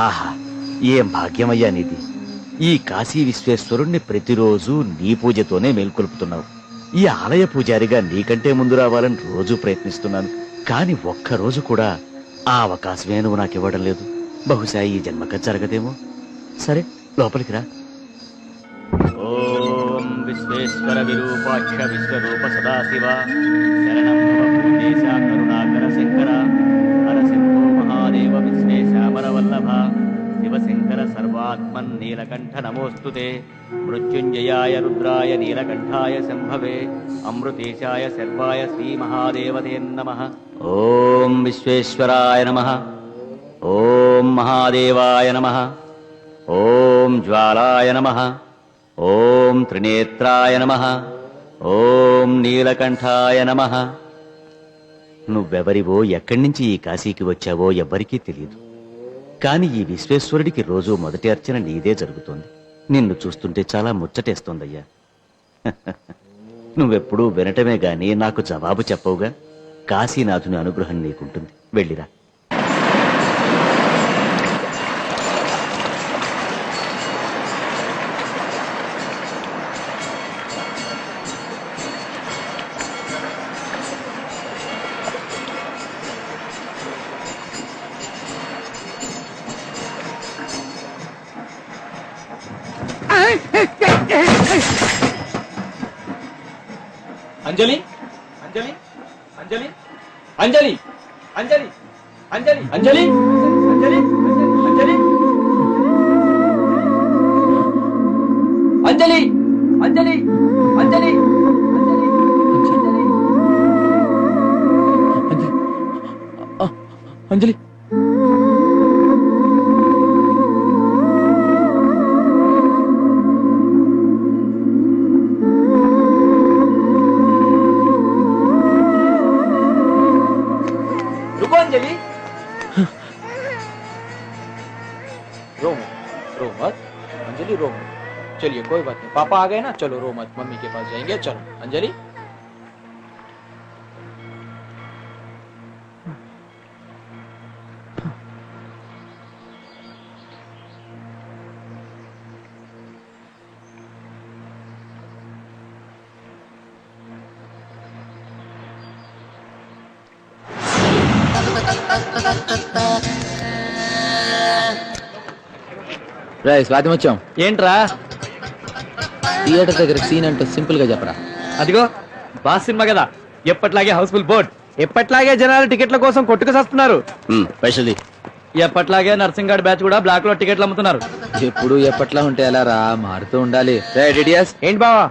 ఆహా, ఏం భాగ్యమయ్యా నీది. ఈ కాశీ విశ్వేశ్వరుణ్ణి ప్రతిరోజు నీ పూజతోనే మేల్కొల్పుతున్నావు. ఈ ఆలయ పూజారిగా నీకంటే ముందు రావాలని రోజు ప్రయత్నిస్తున్నాను. కాని ఒక్కరోజు కూడా ఆ అవకాశమే నువ్వు నాకివ్వడం లేదు. బహుశా ఈ జన్మక జరగదేమో. సరే, లోపలికి రా. ఓం విశ్వేశ్వర విరూపాక్ష విశ్వరూప సదాశివ శరణం పూజేశ కరుణాకర శంకర హరసింహో మహాదేవ విశ్వేశామరవల్లభ శివశంకర సర్వాత్మన్ నీలకంఠ నమోస్తుతే మృత్యుంజయాయ రుద్రాయ నీలకంఠాయ శంభవే అమృతేశాయ శర్వాయ శ్రీ మహాదేవతే నమః. ఓం విశ్వేశ్వరాయ నమః. ఓం మహాదేవాయ నమః. ఓం జ్వాలాయ నమః. ఓం త్రినేత్రాయ నమః. ఓం నీలకంఠాయ నమః. నువ్వెవరివో, ఎక్కడి నుంచి ఈ కాశీకి వచ్చావో ఎవ్వరికీ తెలియదు. కాని ఈ విశ్వేశ్వరుడికి రోజు మొదటి అర్చన నీదే జరుగుతోంది. నిన్ను చూస్తుంటే చాలా ముచ్చటేస్తోందయ్యా. నువ్వెప్పుడూ వినటమే గాని నాకు జవాబు చెప్పవుగా. కాశీనాథుని అనుగ్రహం నీకుంటుంది. వెళ్ళిరా. అంజలి అంజలి అంజలి అంజలి అంజలి అంజలి అంజలి అంజలి అంజలి అంజలి అంజలి అంజలి అంజలి अंजलि रो मत अंजलि रो मत. चलिए कोई बात नहीं, पापा आ गए ना, चलो रो मत, मम्मी के पास जाएंगे. चलो अंजलि. స్వాతి వచ్చాం. ఏంట్రా థియేటర్ దగ్గర సీన్ అంటే సింపుల్ గా చెప్పరా. అదిగో బాస్ సినిమా కదా, ఎప్పట్లాగే హౌస్ఫుల్ బోర్డ్, ఎప్పట్లాగే జనాలు టికెట్ల కోసం కొట్టుకుసేస్తున్నారు. పైసలు ఎప్పట్లాగే నర్సింగ్ గార్డ్ బ్యాచ్ కూడా బ్లాక్ లో టికెట్లు అమ్ముతున్నారు. ఎప్పుడు ఎప్పట్లా ఉంటే ఎలా రా, మారుతూ ఉండాలి. ఏంటి బావా,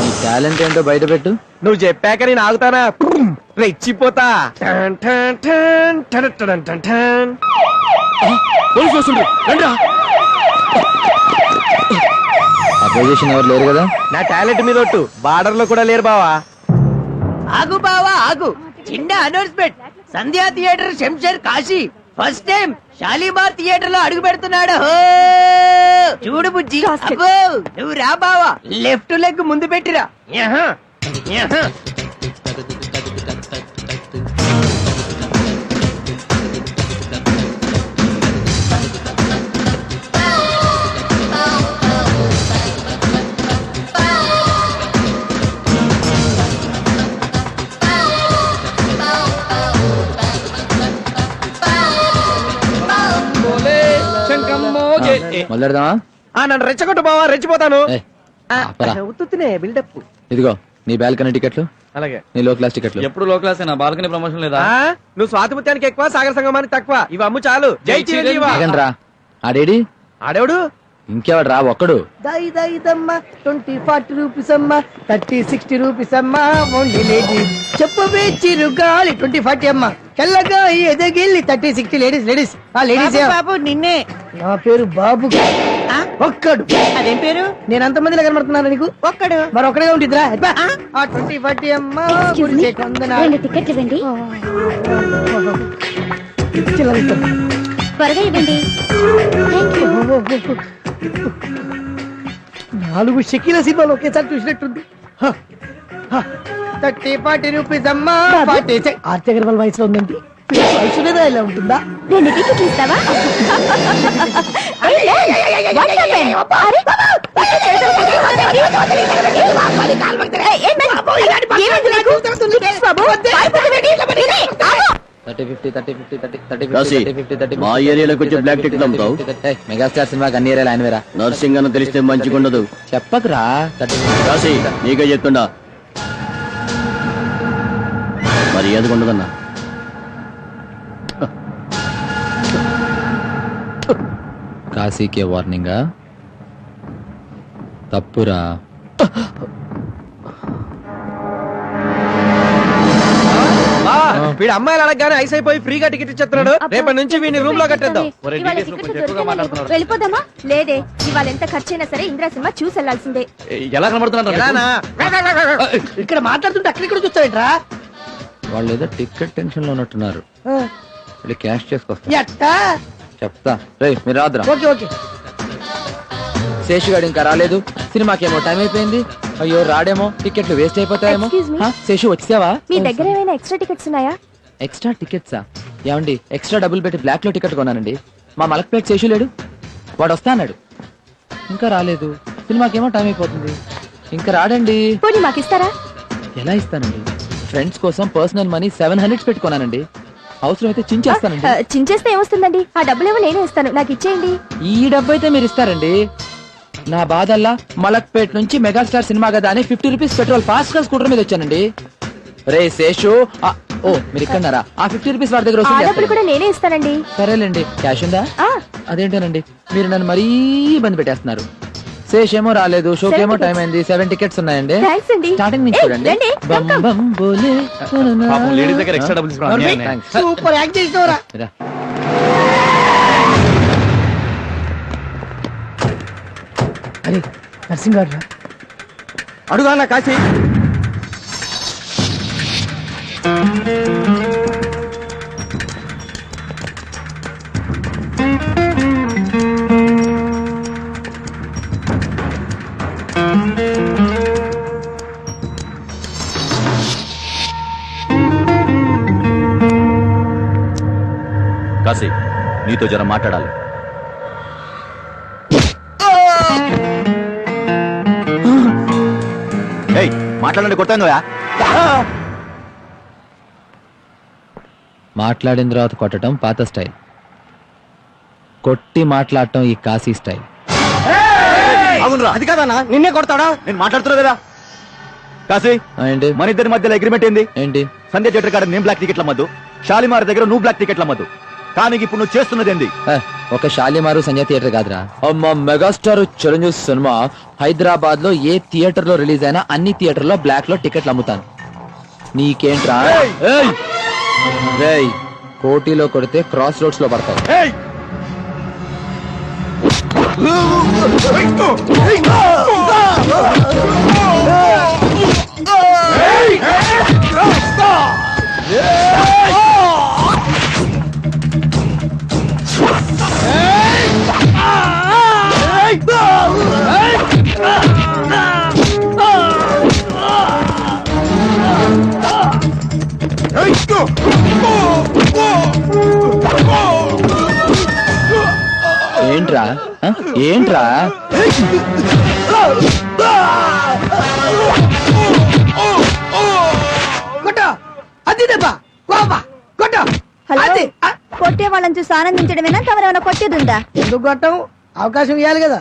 నీ టాలెంట్ ఏంటో బయట పెట్టు. నువ్వు చెప్పాక నేను ఆగుతానా, రెచ్చిపోతా. అపోజిషన్ ఎవరు లేరు కదా. నా టాలెంట్ మీద ఒట్టు, బార్డర్ లో కూడా లేరు బావా. ఆగు బావా ఆగు, చిన్న announcement. Sandhya theatre Shamsher Kashi first time Shalimar theatre లో అడుగు పెడుతున్నాడు. చూడు బుజ్జి, అబ్బో నువ్వు రా బావా, లెఫ్ట్ లెగ్ ముందు పెట్టిరా. మొదలెడదామా? నన్ను రెచ్చగొట్టు బావా, రెచ్చిపోతాను. ఉత్తునే బిల్డప్. ఇదిగో నీ బాల్కనీ టికెట్లు, అలాగే నీ లో క్లాస్ టికెట్లు. ఎప్పుడు లో క్లాస్ అయినా, బాల్కనీ ప్రమోషన్ లేదా? నువ్వు స్వాతిముత్యానికి ఎక్కువ, సాగర సంగమానికి తక్కువ. ఇవి అమ్ము చాలు. జై చిరంజీవి. రా. ఆడేడి? ఆడేవుడు ఇంకెవడు రా ఒక్కడు. దాయి దాయి దమ్మ 20-40 రూపీస్ అమ్మ 30-60 రూపీస్ అమ్మ ఓన్లీ లేడీ చెప్పవే చిరుగాలి 20-40 అమ్మ తెల్లగా ఎదగిల్లి 30-60 లేడీస్ ఆ లేడీస్ బాబు నిన్నే నా పేరు బాబు ఒక్కడు అదేం పేరు నేను అంతమందిలో కనబడుతున్నాను నీకు ఒక్కడు మరి ఒక్కడే ఉంటుందిరా ఆ 20-40 అమ్మ గుడిసే కొందనాలు టికెట్లు ఇవ్వండి త్వరగా ఇవ్వండి 4 షకీల సినిమాలు ఒకేసారి చూసినట్టుంది 30-40 రూపీస్ అమ్మా ఆర్తి అగర్వాల్ వయసులో ఉందండి వయసు లేదా ఇలా ఉంటుందా 2 టికెట్లు ఇస్తావా మా ఏరియాలో కొంచెం బ్లాక్ టికెట్ అమ్ముతావు. మెగాస్టార్ సినిమాకి అన్ని ఏరియాలు ఆయన వేరా. నర్సింగ్ అని తెలిస్తే మంచిగుండదు. చెప్పకురా. కాశీ నీకే చెప్తుండా మరి ఏదుకుండదన్నా. కాశీకే వార్నింగా తప్పురా. వీడు అమ్మాయిలు అడగగానే ఐస్ అయిపోయి ఫ్రీగా టికెట్ ఇచ్చేస్తున్నాడు. రేపటి నుంచి వీడిని రూమ్ లో కట్టేద్దాం. వెళ్ళిపోదామా? లేదే, ఇవాళ ఎంత ఖర్చైనా సరే ఇంద్రా సినిమా చూసి వెళ్లాల్సిందే. ఎలా కనబడుతున్నా ఇక్కడ మాట్లాడుతుంటే అక్కడిక్కడ చూస్తావేంట్రా వాళ్ళు ఏదో టికెట్ టెన్షన్ లో ఉన్నట్టున్నారు. వెళ్ళి క్యాష్ చేసుకొస్తా. ఎట్టా చెప్తా. రేయ్ మీరు రాదురా. ఓకే ఓకే శేషుగాడు ఇంకా రాలేదు. సినిమాకేమో టైం అయిపోయింది. అయ్యో రాడేమో, టికెట్లు వేస్ట్ అయిపోతాయేమో. Excuse me? శేషు వచ్చావా? మీ దగ్గర ఏమైనా ఎక్స్ట్రా టికెట్స్ ఉన్నాయా? ఎక్స్ట్రా టికెట్సా? ఏమండి ఎక్స్ట్రా డబ్బులు పెట్టి బ్లాక్ లో టికెట్ కొన్నానండి. మా మలక్పేట శేషు లేడు, వాడు వస్తా అన్నాడు. ఇంకా రాలేదు. సినిమాకేమో టైం అయిపోతుంది. ఇంకా రాడండి. పోనీ మాకు ఇస్తారా? ఎలా ఇస్తానండి? ఫ్రెండ్స్ కోసం పర్సనల్ మనీ 700 పెట్టుకున్నానండి. అవసరం అయితే చించేస్తానండి. చించేస్తే ఏమొస్తుందండి? ఆ డబ్బులేమో నేనే ఇస్తాను, నాకు ఇచ్చేయండి. ఈ డబ్బు అయితే మీరు ఇస్తారండి. నా బాధల్లా మలక్పేట్ నుంచి మెగాస్టార్ సినిమా కదా అని 50 రూపీస్ పెట్రోల్ ఫాస్ట్ గా స్కూటర్ మీద వచ్చానండి. రే శేషు, ఓ మీరు ఇక్కడన్నారా? ఆ 50 రూపీస్ వాడి దగ్గర ఆ వసూలు డబ్బులు కూడా నేనే ఇస్తానండి. సరేలేండి. క్యాష్ ఉందా? ఆ, అదేంటోనండి మీరు నన్ను మరీ ఇబ్బంది పెట్టేస్తున్నారు. శేష్ ఏమో రాలేదు, షోకి ఏమో టైం అయింది. 7 టికెట్స్ ఉన్నాయండి. థాంక్స్ అండి. స్టార్టింగ్ నుంచి ఏయ్, చూడండి. రండి, బం come, బం బోలే లేడీస్ దగ్గర ఎక్స్ట్రా డబ్బులు తీసుకున్నాను. థాంక్స్. సూపర్ యాక్ట్ చేసినవరా రా. అరే నర్సింగ్ గారు అడుగా నా కాశీ. కాశీ నీతో జర మాట్లాడాలి. మాట్లాడండి. కొట్టాను మాట్లాడిన తర్వాత కొట్టడం పాత స్టైల్, కొట్టి మాట్లాడటం ఈ కాశీ స్టైల్. అవునురా, అది కాదన్నా, నిన్నే కొడతాడా? నేను మాట్లాడుతున్నా కదా. కాశీ ఏంటి మన ఇద్దరి మధ్యలో అగ్రిమెంట్ ఏంది? ఏంటి? సంధ్య థియేటర్ కాడ నేను బ్లాక్ టికెట్ల అమ్మద్దు, షాలిమార్ దగ్గర నువ్వు బ్లాక్ టికెట్ల అమ్మద్దు. కానీ ఇప్పుడు నువ్వు చేస్తున్నది ఏంది? ఒక షాలిమారు సంజయ్ థియేటర్ కాదురా, అమ్మ మెగాస్టార్ చిరంజీవి సినిమా హైదరాబాద్ లో ఏ థియేటర్ లో రిలీజ్ అయినా అన్ని థియేటర్ లో బ్లాక్ లో టికెట్లు అమ్ముతాను. నీకేంట్రా? ఏయ్! రేయ్, కోటిలో కొడితే క్రాస్ రోడ్స్ లో పడతావు. ఏంట్రా? ఏంట్రా? హలో, కొట్టే వాళ్ళని చూసి ఆనందించడమేనా? తమరేమైనా కొట్టేది ఉందా? ఎందుకు కొట్టం? అవకాశం ఇవ్వాలి కదా.